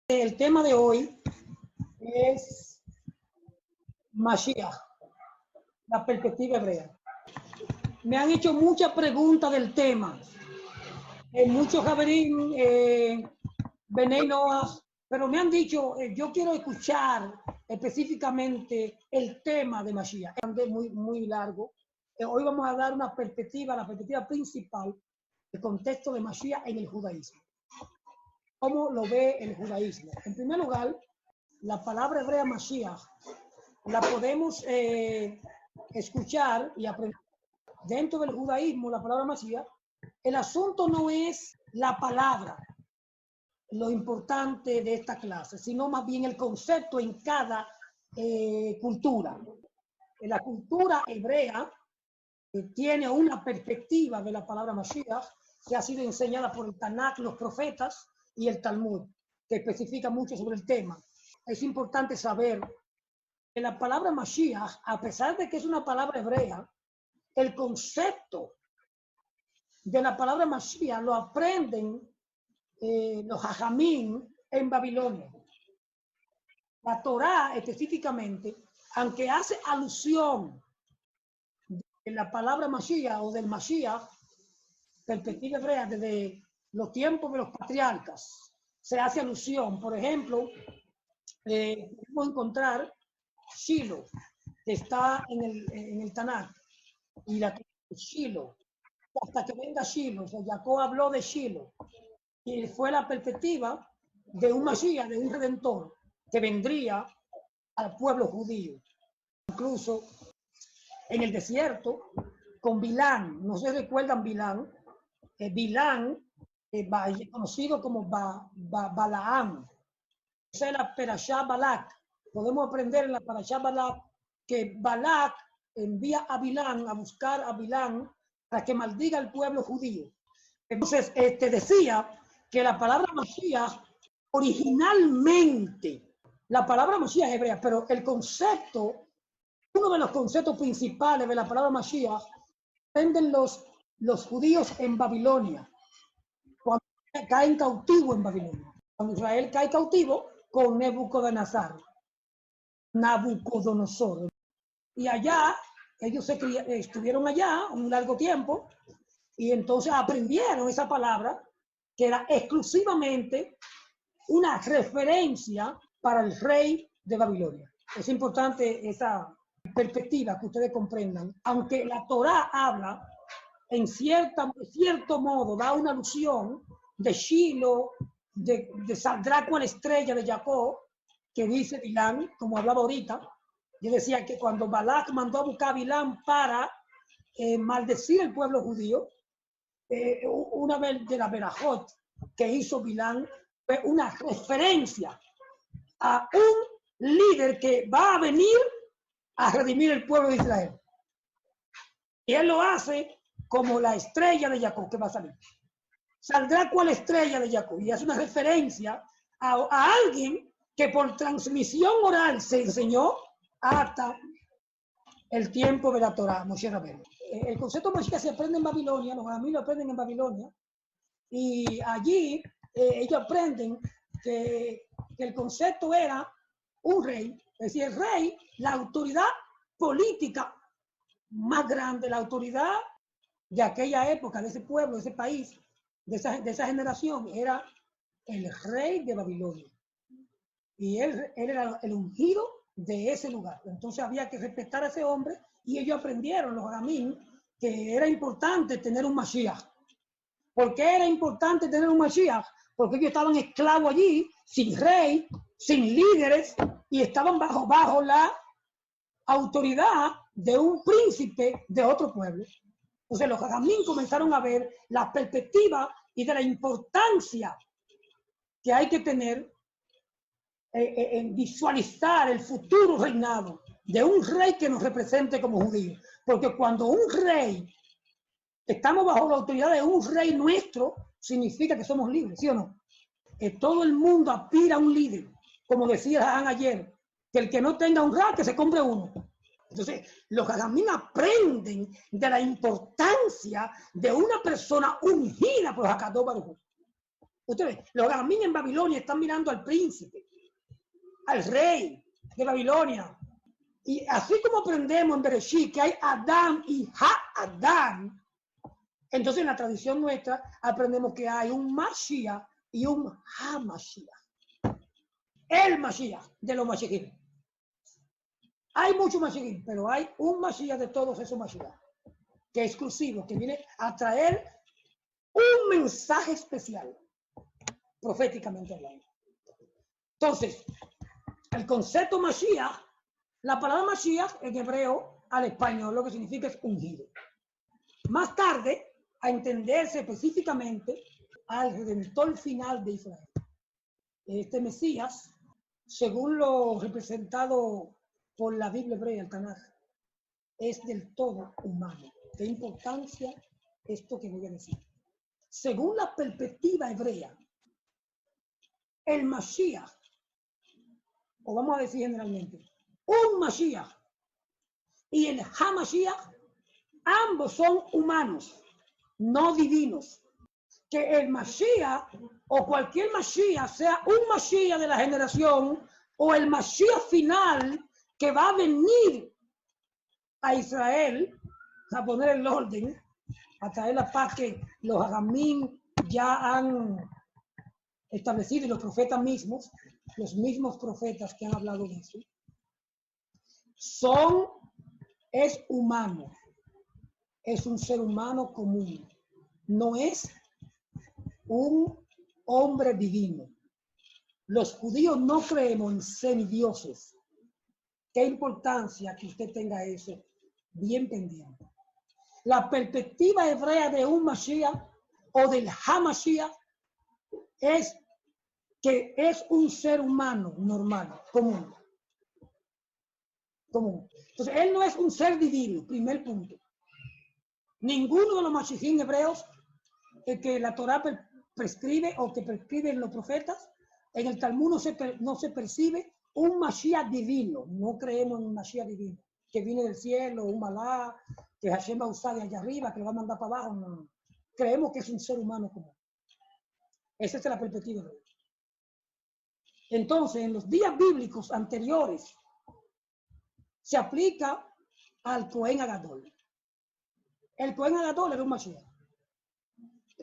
El tema de hoy es Mashiach, la perspectiva hebrea. Me han hecho muchas preguntas del tema. Muchos Javerín, Benei Noah, pero me han dicho, yo quiero escuchar específicamente el tema de Mashiach. Es muy largo. Hoy vamos a dar una perspectiva, la perspectiva principal del contexto de Mashiach en el judaísmo. ¿Cómo lo ve el judaísmo? En primer lugar, la palabra hebrea Mashiach la podemos escuchar y aprender. Dentro del judaísmo, la palabra Mashiach, el asunto no es la palabra, lo importante de esta clase, sino más bien el concepto en cada cultura. En la cultura hebrea tiene una perspectiva de la palabra Mashiach que ha sido enseñada por el Tanakh, los profetas y el Talmud, que especifica mucho sobre el tema. Es importante saber que la palabra Mashiach, a pesar de que es una palabra hebrea, el concepto de la palabra Mashiach lo aprenden los Jajamín en Babilonia. La Torá específicamente, aunque hace alusión de la palabra Mashiach o del Mashiach, perspectiva hebrea desde los tiempos de los patriarcas, se hace alusión. Por ejemplo, podemos encontrar Shiloh, que está en el Tanakh, y la Shiloh, hasta que venga Shiloh. O sea, Jacob habló de Shiloh, y fue la perspectiva de un Mashiach, de un Redentor, que vendría al pueblo judío. Incluso en el desierto, con Bilán, no se recuerdan Bilán, Bilán, conocido como Balaam. Esa es la Perashá Balak. Podemos aprender en la Perashá Balak que Balak envía a Bilán a buscar a Bilán para que maldiga al pueblo judío. Entonces, decía que la palabra Mashiach, originalmente, la palabra Mashiach es hebrea, pero el concepto, uno de los conceptos principales de la palabra Mashiach, aprenden los judíos en Babilonia, cuando caen cautivo en Babilonia. Cuando Israel cae cautivo con Nabucodonosor. Y allá, ellos estuvieron allá un largo tiempo, y entonces aprendieron esa palabra, que era exclusivamente una referencia para el rey de Babilonia. Es importante esa perspectiva que ustedes comprendan. Aunque la Torá habla, en cierto modo, da una alusión de Shiloh, de saldrá cual estrella de Jacob, que dice Bilán, como hablaba ahorita. Yo decía que cuando Balak mandó a buscar a Bilán para maldecir al pueblo judío, una vez de la Berajot que hizo Bilán, fue una referencia a un líder que va a venir a redimir el pueblo de Israel. Y él lo hace como la estrella de Jacob que va a salir. Saldrá cual estrella de Jacob. Y es una referencia a alguien que por transmisión oral se enseñó hasta el tiempo de la Torá, Moshe Rabbeinu. El concepto Mashiach se aprende en Babilonia, los jajamim lo aprenden en Babilonia, y allí ellos aprenden que el concepto era un rey, es decir, el rey, la autoridad política más grande, la autoridad de aquella época, de ese pueblo, de ese país, de esa generación, era el rey de Babilonia. Y él era el ungido de ese lugar. Entonces había que respetar a ese hombre, y ellos aprendieron, los jajamim, que era importante tener un Mashiach. ¿Por qué era importante tener un Mashiach? Porque ellos estaban esclavos allí, sin rey, sin líderes, y estaban bajo la autoridad de un príncipe de otro pueblo. Entonces los jajamim comenzaron a ver la perspectiva y de la importancia que hay que tener en visualizar el futuro reinado de un rey que nos represente como judíos. Porque cuando un rey, estamos bajo la autoridad de un rey nuestro, significa que somos libres, ¿sí o no? Todo el mundo aspira a un líder, como decía Han ayer, que el que no tenga un rey, que se compre uno. Entonces, los jajamim aprenden de la importancia de una persona ungida por Hakadosh Baruj Hu. Ustedes, los gamín en Babilonia están mirando al príncipe, al rey de Babilonia. Y así como aprendemos en Bereshit que hay Adán y Ha-Adán, entonces en la tradición nuestra aprendemos que hay un Mashiach y un Ha-Mashiach. El Mashiach de los Mashiachim. Hay muchos Mashiachim, pero hay un Mashiach de todos esos Mashiach, que es exclusivo, que viene a traer un mensaje especial, proféticamente hablando. Entonces, el concepto Mashiach, la palabra Mashiach en hebreo al español lo que significa es ungido. Más tarde, a entenderse específicamente al Redentor final de Israel. Este Mesías, según lo representado por la Biblia hebrea, el Tanaj, es del todo humano. ¿Qué importancia esto que voy a decir? Según la perspectiva hebrea, el Mashiach, o vamos a decir generalmente, un Mashiach y el Ha-Mashiach, ambos son humanos, no divinos. Que el Mashiach o cualquier Mashiach sea un Mashiach de la generación o el Mashiach final que va a venir a Israel a poner el orden, a traer la paz que los Agamín ya han establecido y los profetas mismos, los mismos profetas que han hablado de eso, es humano, es un ser humano común, no es un hombre divino. Los judíos no creemos en semidioses. Qué importancia que usted tenga eso bien pendiente. La perspectiva hebrea de un Mashiach o del Ha-Mashiach es que es un ser humano normal, común. Entonces, él no es un ser divino, primer punto. Ninguno de los Mashiachim hebreos que la Torah prescribe o que prescriben los profetas, en el Talmud no se percibe un Mashiach divino. No creemos en un Mashiach divino, que viene del cielo, un malá, que Hashem va a usar de allá arriba, que lo va a mandar para abajo. No. Creemos que es un ser humano común. Esa es la perspectiva de él. Entonces, en los días bíblicos anteriores, se aplica al Cohen Agadol. El Cohen Agadol era un Mashiach.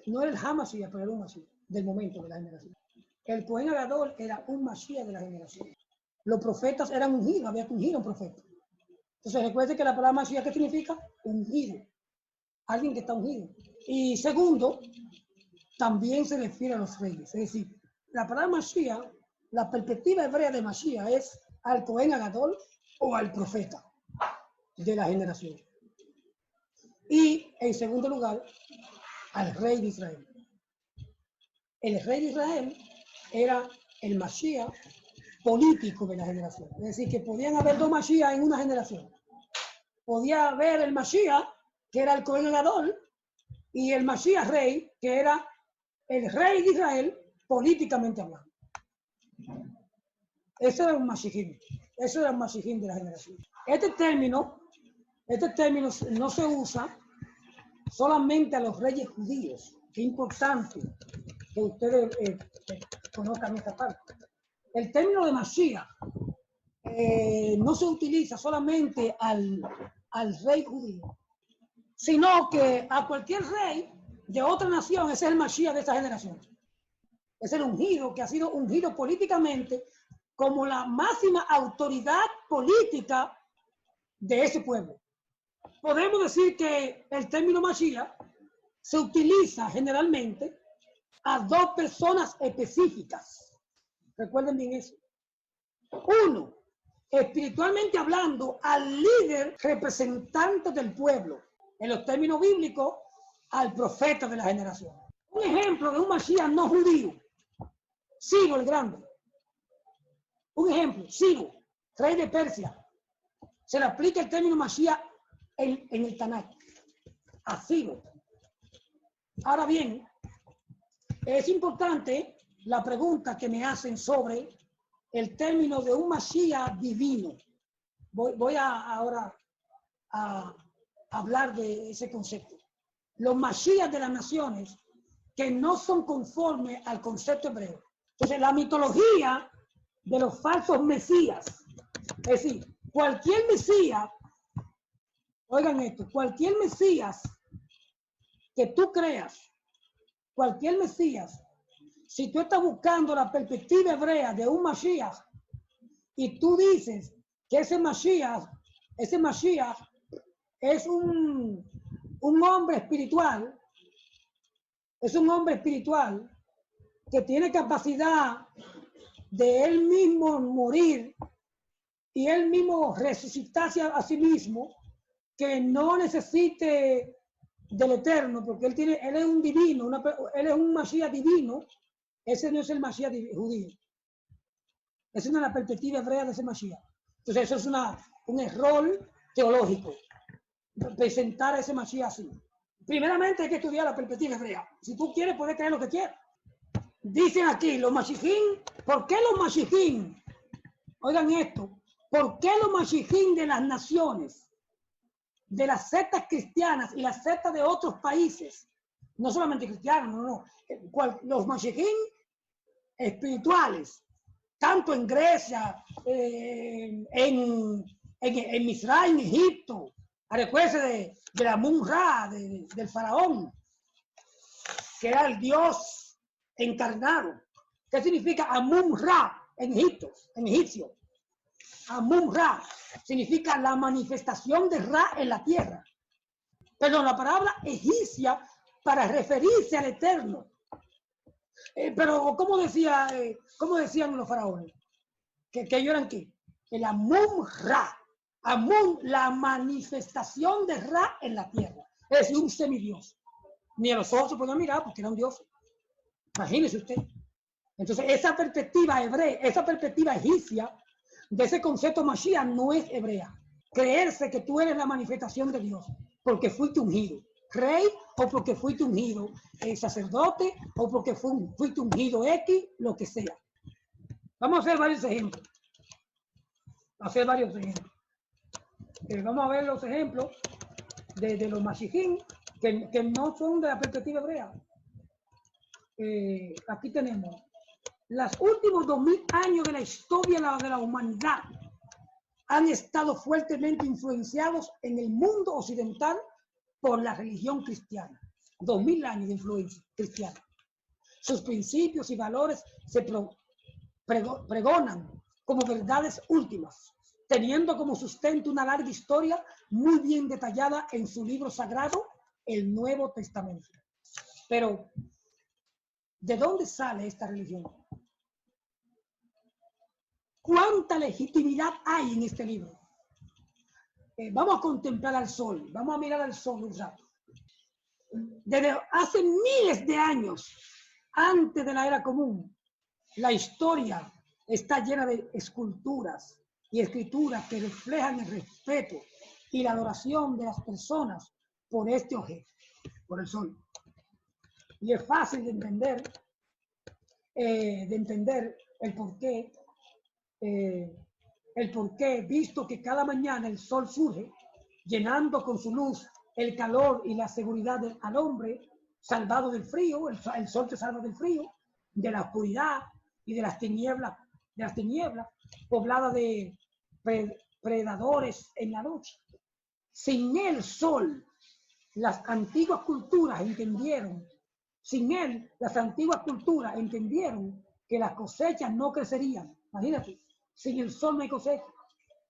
No era el Ha-Mashiach, pero era un Mashiach del momento de la generación. El Cohen Agadol era un Mashiach de la generación. Los profetas eran ungidos, había que ungir a un profeta. Entonces recuerde que la palabra Mashiach, ¿qué significa? Ungido. Alguien que está ungido. Y segundo, también se refiere a los reyes. Es decir, la palabra Mashiach, la perspectiva hebrea de Mashiach es al Cohen Agadol o al profeta de la generación. Y en segundo lugar, al rey de Israel. El rey de Israel era el Mashiach político de la generación. Es decir, que podían haber dos Mashiach en una generación. Podía haber el Mashiach, que era el Cohen Agadol, y el Mashiach rey, que era el rey de Israel, políticamente hablando. Ese era un Mashiachim. Eso era un Mashiachim de la generación. Este término no se usa solamente a los reyes judíos. Qué importante que ustedes conozcan esta parte. El término de Mashiach no se utiliza solamente al rey judío, sino que a cualquier rey de otra nación. Ese es el Mashiach de esa generación. Es el ungido que ha sido ungido políticamente como la máxima autoridad política de ese pueblo. Podemos decir que el término Mashiach se utiliza generalmente a dos personas específicas. Recuerden bien eso. Uno, espiritualmente hablando, al líder representante del pueblo. En los términos bíblicos, al profeta de la generación. Un ejemplo de un Mashiach no judío. Ciro el Grande. Un ejemplo, Ciro, rey de Persia. Se le aplica el término Mashiach en el Tanaj. A Ciro. Ahora bien, es importante la pregunta que me hacen sobre el término de un Mashiach divino. Voy ahora a hablar de ese concepto. Los Mashiach de las naciones que no son conformes al concepto hebreo. Entonces, la mitología de los falsos mesías, es decir, cualquier mesías, oigan esto, cualquier mesías que tú creas, cualquier mesías, si tú estás buscando la perspectiva hebrea de un Mashiach y tú dices que ese Mashiach es un hombre espiritual, que tiene capacidad de él mismo morir y él mismo resucitarse a sí mismo, que no necesite del Eterno, porque él es un divino, él es un Mashiach divino. Ese no es el Mashiach judío. Esa no es la perspectiva hebrea de ese Mashiach. Entonces eso es un error teológico, presentar a ese Mashiach así. Primeramente hay que estudiar la perspectiva hebrea. Si tú quieres, puedes creer lo que quieras. Dicen aquí, los Mashiachim, ¿por qué los Mashiachim? Oigan esto, ¿por qué los Mashiachim de las naciones, de las sectas cristianas y las sectas de otros países, no solamente cristianos, no, los Mashiachim espirituales, tanto en Grecia, en Misraim, en Egipto, recuérdese de la Mun-Ra, del faraón, que era el Dios encarnado. ¿Qué significa Amun-Ra en Egipto, en egipcio? Amun-Ra significa la manifestación de Ra en la tierra. Perdón, la palabra egipcia para referirse al Eterno. Pero, ¿cómo decían los faraones? Que ellos eran ¿qué? El Amun-Ra. Amun, la manifestación de Ra en la tierra. Es decir, un semidios. Ni a los ojos se podían mirar porque era un dios. Imagínese usted. Entonces, esa perspectiva hebrea, esa perspectiva egipcia de ese concepto Mashiach no es hebrea. Creerse que tú eres la manifestación de Dios porque fuiste ungido rey, o porque fuiste ungido sacerdote, o porque fuiste ungido X, lo que sea. Vamos a hacer varios ejemplos. Vamos a ver los ejemplos de los Mashiachim que no son de la perspectiva hebrea. Aquí tenemos los últimos 2000 años de la historia de la humanidad han estado fuertemente influenciados en el mundo occidental por la religión cristiana. 2000 años de influencia cristiana. Sus principios y valores se pregonan como verdades últimas, teniendo como sustento una larga historia muy bien detallada en su libro sagrado, el Nuevo Testamento. Pero, ¿de dónde sale esta religión? ¿Cuánta legitimidad hay en este libro? Vamos a contemplar al sol, vamos a mirar al sol un rato. Desde hace miles de años, antes de la era común, la historia está llena de esculturas y escrituras que reflejan el respeto y la adoración de las personas por este objeto, por el sol. Y es fácil de entender el porqué, visto que cada mañana el sol surge, llenando con su luz el calor y la seguridad al hombre, salvado del frío. El sol te salva del frío, de la oscuridad y de las tinieblas, poblada de predadores en la noche. Sin el sol, las antiguas culturas entendieron que las cosechas no crecerían. Imagínate, sin el sol no hay cosecha.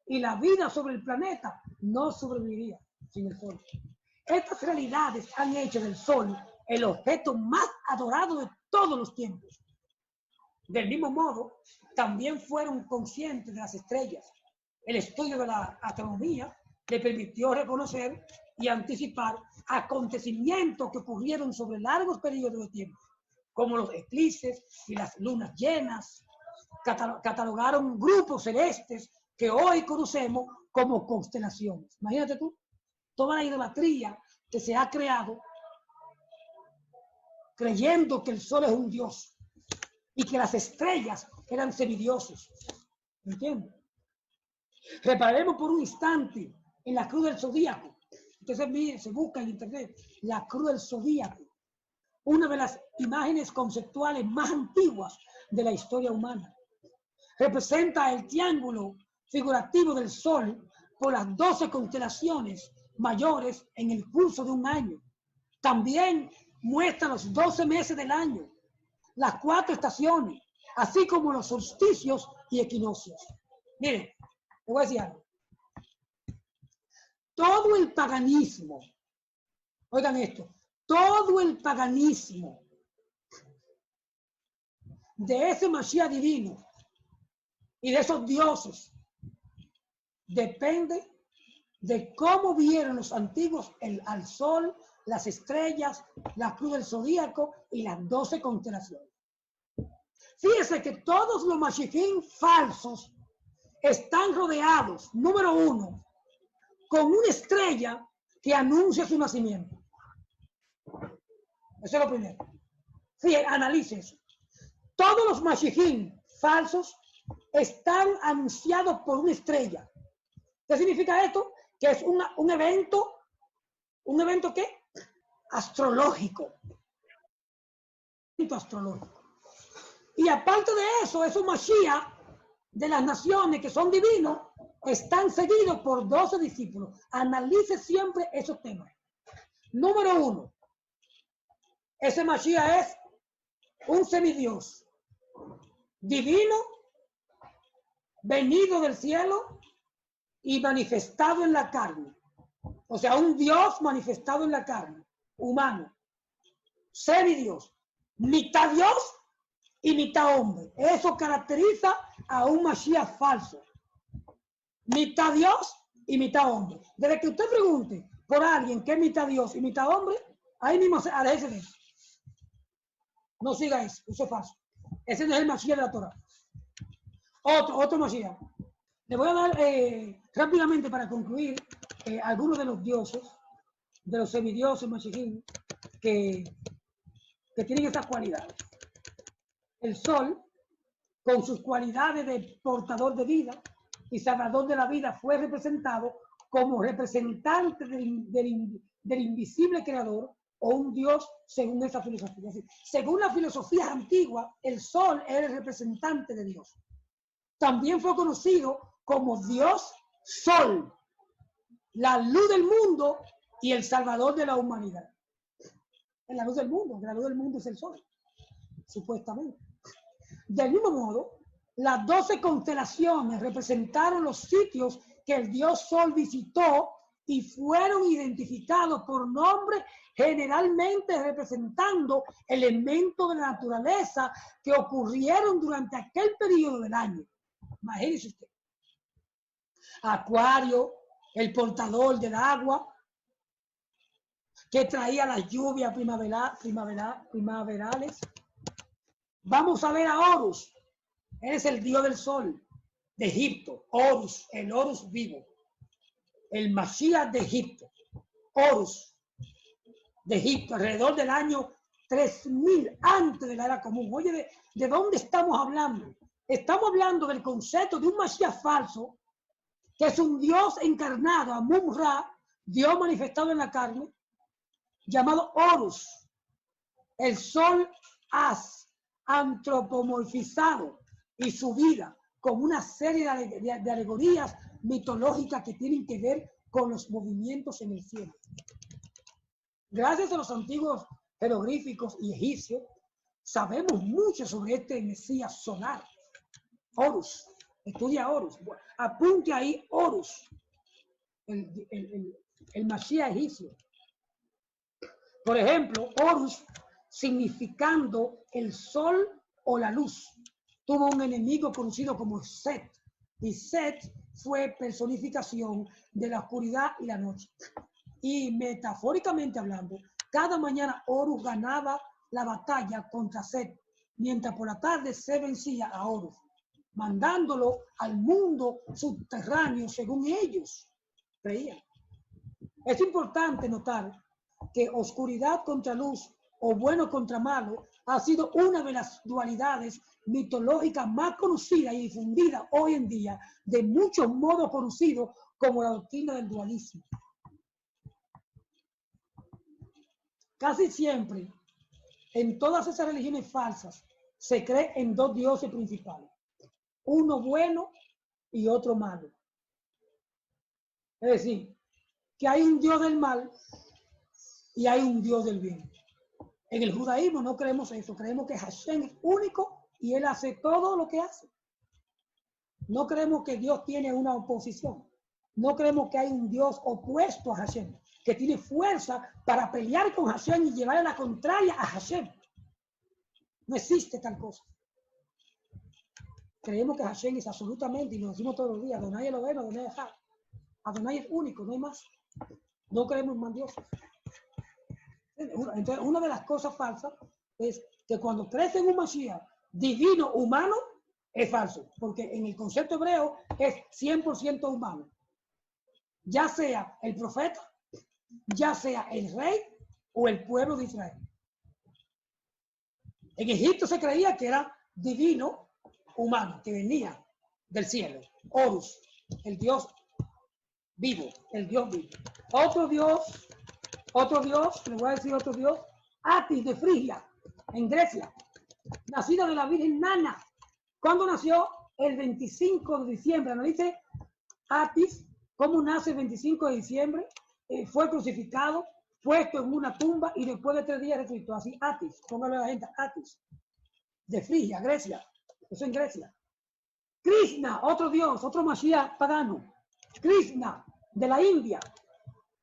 Y la vida sobre el planeta no sobreviviría sin el sol. Estas realidades han hecho del sol el objeto más adorado de todos los tiempos. Del mismo modo, también fueron conscientes de las estrellas. El estudio de la astronomía le permitió reconocer y anticipar acontecimientos que ocurrieron sobre largos periodos de tiempo, como los eclipses y las lunas llenas. Catalogaron grupos celestes que hoy conocemos como constelaciones. Imagínate tú, toda la idolatría que se ha creado creyendo que el sol es un dios y que las estrellas eran semidioses. ¿Me entiendes? Reparemos por un instante en la cruz del zodíaco. Entonces se busca en internet la cruz del zodíaco. una de las imágenes conceptuales más antiguas de la historia humana. Representa el triángulo figurativo del Sol por las 12 constelaciones mayores en el curso de un año. También muestra los 12 meses del año, las 4 estaciones, así como los solsticios y equinoccios. Miren, te voy a decir algo. Todo el paganismo, oigan esto, todo el paganismo de ese Mashiach divino y de esos dioses depende de cómo vieron los antiguos al sol, las estrellas, la cruz del zodíaco y las 12 constelaciones. Fíjese que todos los Mashiachim falsos están rodeados, número 1, con una estrella que anuncia su nacimiento. Eso es lo primero. Fíjese, analice eso. Todos los Mashiachim falsos están anunciados por una estrella. ¿Qué significa esto? Que es un evento ¿qué? Astrológico. Astrológico. Y aparte de eso, esos Mashiach de las naciones que son divinos están seguidos por 12 discípulos. Analice siempre esos temas. Número 1. Ese Mashiach es un semidios divino, venido del cielo y manifestado en la carne. O sea, un Dios manifestado en la carne, humano, semidios, mitad Dios y mitad hombre. Eso caracteriza a un Mashiach falso. Mitad Dios y mitad hombre. Desde que usted pregunte por alguien que es mitad Dios y mitad hombre, ahí mismo aléjese de eso. No siga eso es falso. Ese no es el Mashiach de la Torah. Otro Mashiach. Le voy a dar rápidamente para concluir algunos de los dioses, de los semidioses Mashiachim, que tienen estas cualidades. El sol, con sus cualidades de portador de vida y salvador de la vida, fue representado como representante del invisible creador o un Dios según esa filosofía. Según la filosofía antigua, el sol era el representante de Dios. También fue conocido como Dios Sol, la luz del mundo y el salvador de la humanidad. En la luz del mundo es el sol, supuestamente. Del mismo modo, las 12 constelaciones representaron los sitios que el Dios Sol visitó y fueron identificados por nombre, generalmente representando elementos de la naturaleza que ocurrieron durante aquel periodo del año. Imagínese usted. Acuario, el portador del agua, que traía las lluvias primaverales. Vamos a ver a Horus. Él es el dios del sol de Egipto. Horus, el Horus vivo. El Mashiach de Egipto. Horus de Egipto, alrededor del año 3000 antes de la era común. Oye, ¿de dónde estamos hablando? Estamos hablando del concepto de un Mashiach falso, que es un Dios encarnado, Amun-Ra, Dios manifestado en la carne, llamado Horus, el sol antropomorfizado, y su vida como una serie de alegorías mitológicas que tienen que ver con los movimientos en el cielo. Gracias a los antiguos jeroglíficos y egipcios, sabemos mucho sobre este Mesías solar, Horus. Estudia Horus. Apunte ahí Horus, el Mashiach egipcio. Por ejemplo, Horus, significando el sol o la luz, tuvo un enemigo conocido como Set. Y Set fue personificación de la oscuridad y la noche. Y metafóricamente hablando, cada mañana Horus ganaba la batalla contra Set, mientras por la tarde se vencía a Horus, mandándolo al mundo subterráneo según ellos creían. Es importante notar que oscuridad contra luz o bueno contra malo ha sido una de las dualidades mitológicas más conocidas y difundidas hoy en día, de muchos modos conocidos como la doctrina del dualismo. Casi siempre En todas esas religiones falsas se cree en dos dioses principales, uno bueno y otro malo. Es decir, que hay un Dios del mal y hay un Dios del bien. En el judaísmo no creemos eso, creemos que Hashem es único y él hace todo lo que hace. No creemos que Dios tiene una oposición. No creemos que hay un Dios opuesto a Hashem, que tiene fuerza para pelear con Hashem y llevarle la contraria a Hashem. No existe tal cosa. Creemos que Hashem es absolutamente, y lo decimos todos los días, Adonai Elohenu, Adonai Echad. Adonai es único, no hay más. No creemos en más dioses. Entonces, una de las cosas falsas es que cuando crees en un Mashiach divino, humano, es falso, porque en el concepto hebreo es 100% humano. Ya sea el profeta, ya sea el rey o el pueblo de Israel. En Egipto se creía que era divino, humano, que venía del cielo. Horus, el dios vivo, el dios vivo. Otro dios, le voy a decir otro dios, Atis de Frigia, en Grecia, nacida de la Virgen Nana. ¿Cuándo nació? El 25 de diciembre. Analice Atis, cómo nace el 25 de diciembre. Fue crucificado, puesto en una tumba y después de 3 días resucitó. Así, Atis, póngale a la gente, Atis, de Frigia, Grecia. Eso en Grecia. Krishna, otro dios, otro Mashiach pagano. Krishna, de la India,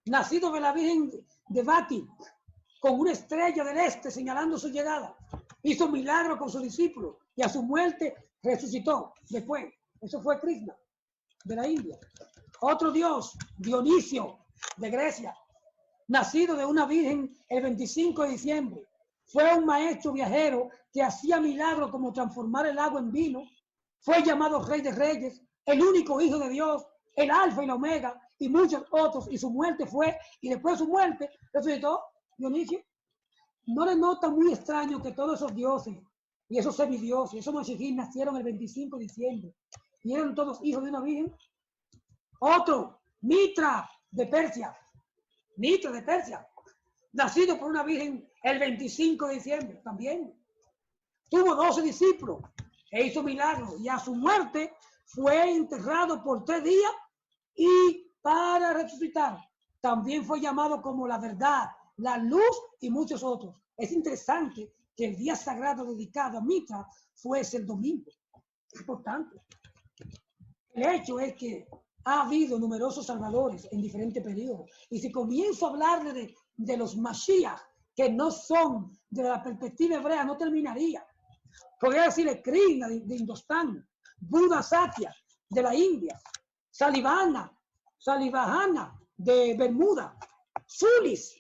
nacido de la Virgen de Bati, con una estrella del este señalando su llegada. Hizo milagro con sus discípulos y a su muerte resucitó después. Eso fue Krishna, de la India. Otro dios, Dionisio, de Grecia, nacido de una virgen el 25 de diciembre. Fue un maestro viajero que hacía milagros como transformar el agua en vino. Fue llamado Rey de Reyes, el único hijo de Dios, el alfa y la omega, y muchos otros. Y su muerte fue, y después de su muerte, resucitó Dionisio. ¿No le nota muy extraño que todos esos dioses y esos semidioses, esos mashiachim nacieron el 25 de diciembre y eran todos hijos de una virgen? Otro, Mitra de Persia. Mitra de Persia, nacido por una virgen el 25 de diciembre también. Tuvo 12 discípulos e hizo milagros y a su muerte fue enterrado por 3 días y para resucitar. También fue llamado como la verdad, la luz y muchos otros. Es interesante que el día sagrado dedicado a Mitra fuese el domingo. Es importante. El hecho es que ha habido numerosos salvadores en diferentes periodos. Y si comienzo a hablarle de los Mashiach, que no son de la perspectiva hebrea, no terminaría. Podría decirle Krishna de Indostán, Buda Satya de la India, Salivahana de Bermuda, Sulis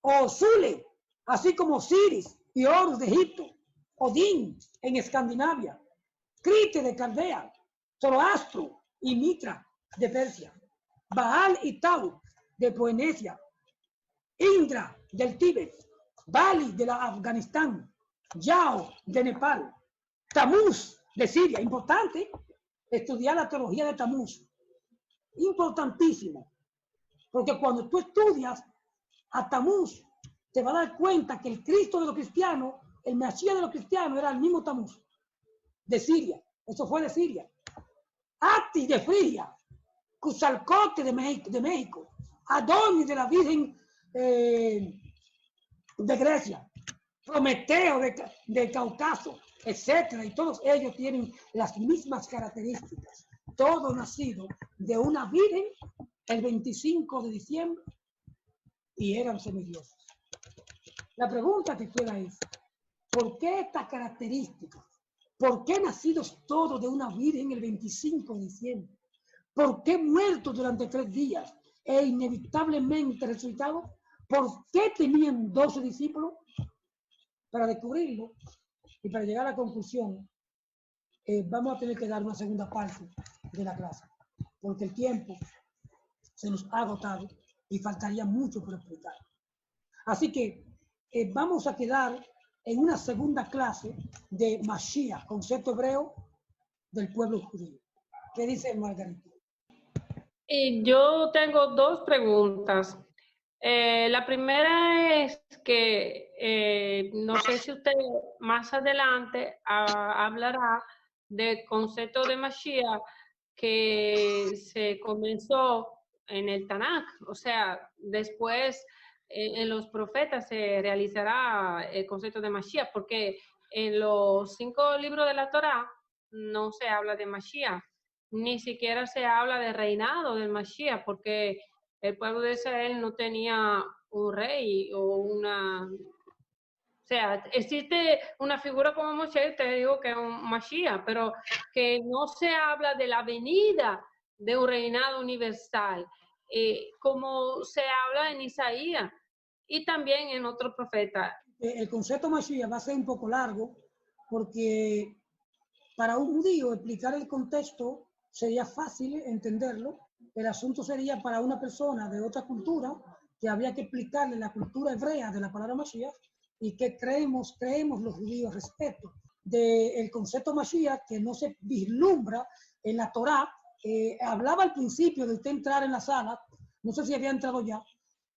o Sule, así como Siris y Horus de Egipto, Odín en Escandinavia, Crite de Caldea, Zoroastro y Mitra de Persia, Baal y Tau de Polinesia, Indra del Tíbet, Bali de la Afganistán, Yao de Nepal, Tamuz de Siria. Importante estudiar la teología de Tamuz. Importantísimo. Porque cuando tú estudias a Tamuz, te vas a dar cuenta que el Cristo de los cristianos, el Mesías de los cristianos, era el mismo Tamuz de Siria. Eso fue de Siria. Atis de Frigia, Cusalcote de México, Adonis de la Virgen de Grecia, Prometeo de Cáucaso, etcétera, y todos ellos tienen las mismas características. Todo nacido de una virgen el 25 de diciembre y eran semidioses. La pregunta que queda es, ¿por qué estas características? ¿Por qué nacidos todos de una virgen el 25 de diciembre? ¿Por qué muertos durante 3 días e inevitablemente resucitados? ¿Por qué tenían 12 discípulos? Para descubrirlo y para llegar a la conclusión, vamos a tener que dar una segunda parte de la clase, porque el tiempo se nos ha agotado y faltaría mucho por explicar. Así que vamos a quedar en una segunda clase de Mashiach, concepto hebreo del pueblo judío. ¿Qué dice Margarita? Yo tengo 2 preguntas. La primera es que no sé si usted más adelante hablará del concepto de Mashiach que se comenzó en el Tanakh, o sea, después en los profetas se realizará el concepto de Mashiach, porque en los 5 libros de la Torá no se habla de Mashiach, ni siquiera se habla de reinado del Mashiach, porque el pueblo de Israel no tenía un rey o una... O sea, existe una figura como Moshe, te digo que es un Mashiach, pero que no se habla de la venida de un reinado universal, como se habla en Isaías y también en otros profetas. El concepto Mashiach va a ser un poco largo porque para un judío explicar el contexto sería fácil entenderlo. El asunto sería para una persona de otra cultura que habría que explicarle la cultura hebrea de la palabra Mashiach y que creemos los judíos respecto del concepto Mashiach que no se vislumbra en la Torá. Hablaba al principio de usted entrar en la sala, no sé si había entrado ya,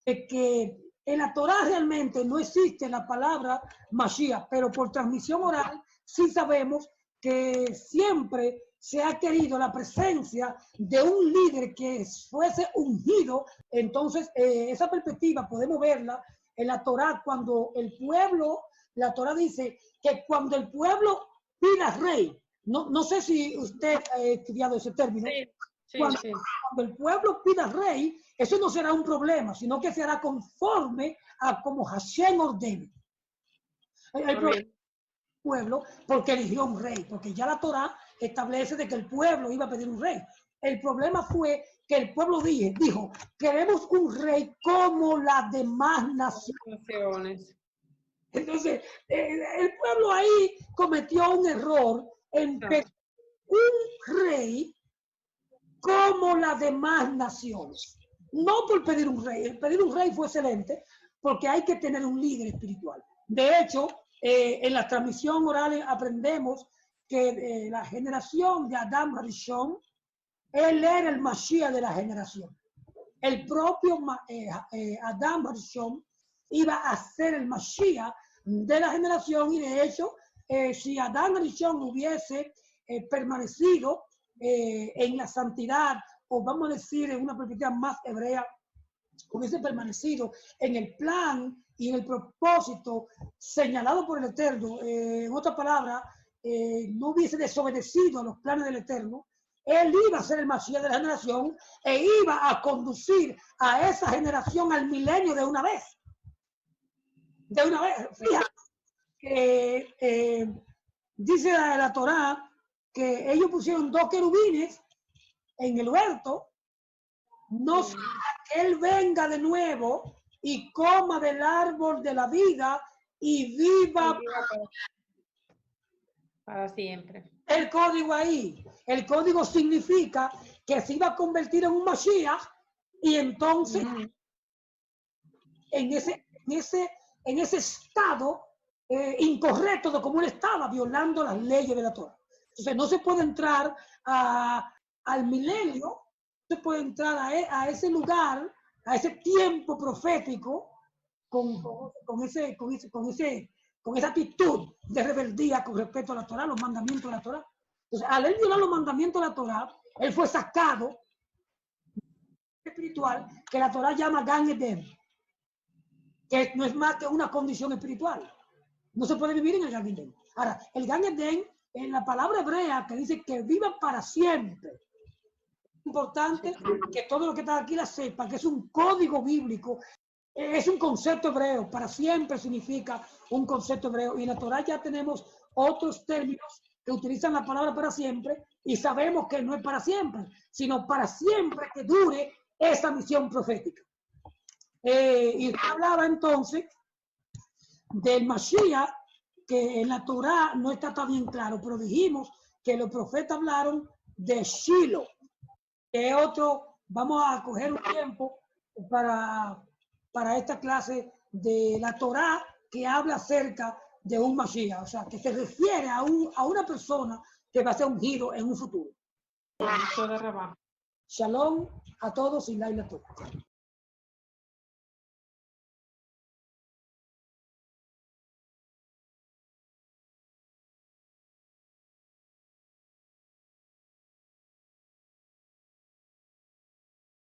de que en la Torá realmente no existe la palabra Mashiach, pero por transmisión oral sí sabemos que siempre se ha querido la presencia de un líder que fuese ungido. Entonces, esa perspectiva podemos verla en la Torá cuando el pueblo, la Torá dice que cuando el pueblo pida rey, no sé si usted ha estudiado ese término, cuando el pueblo pida rey, eso no será un problema, sino que será conforme a como Hashem ordene. El problema pueblo porque eligió un rey, porque ya la Torá establece de que el pueblo iba a pedir un rey. El problema fue que el pueblo dijo, queremos un rey como las demás naciones. Entonces, el pueblo ahí cometió un error en pedir un rey como las demás naciones. No por pedir un rey, el pedir un rey fue excelente, porque hay que tener un líder espiritual. De hecho, en la transmisión oral aprendemos que la generación de Adam Rishon, él era el Mashiach de la generación. El propio Adam Rishon iba a ser el Mashiach de la generación y de hecho, si Adam Rishon hubiese permanecido en la santidad, o vamos a decir en una perspectiva más hebrea, hubiese permanecido en el plan y en el propósito señalado por el Eterno, en otras palabras, no hubiese desobedecido a los planes del Eterno, él iba a ser el Mashiach de la generación e iba a conducir a esa generación al milenio de una vez. De una vez. Fíjate que dice la Torá que ellos pusieron 2 querubines en el huerto, no sea que él venga de nuevo y coma del árbol de la vida y viva para siempre. El código ahí, el código significa que se iba a convertir en un Mashiach y entonces en ese estado incorrecto de cómo él estaba violando las leyes de la Torah. Entonces no se puede entrar al milenio, no se puede entrar a ese lugar, a ese tiempo profético con esa actitud de rebeldía con respecto a la Torah, los mandamientos de la Torah. Entonces, al él violar los mandamientos de la Torah, él fue sacado espiritual que la Torah llama Gan Eden, que no es más que una condición espiritual. No se puede vivir en el Gan Eden. Ahora, el Gan Eden, en la palabra hebrea que dice que viva para siempre, es importante que todo lo que está aquí la sepa, que es un código bíblico, es un concepto hebreo. Para siempre significa un concepto hebreo. Y en la Torah ya tenemos otros términos que utilizan la palabra para siempre y sabemos que no es para siempre, sino para siempre que dure esa misión profética. Y hablaba entonces del Mashiach, que en la Torah no está tan bien claro, pero dijimos que los profetas hablaron de Shiloh, que es otro, vamos a coger un tiempo para esta clase de la Torá que habla acerca de un Mashiach, o sea, que se refiere a una persona que va a ser ungido en un futuro. Shalom Shalom a todos y Laila Tov.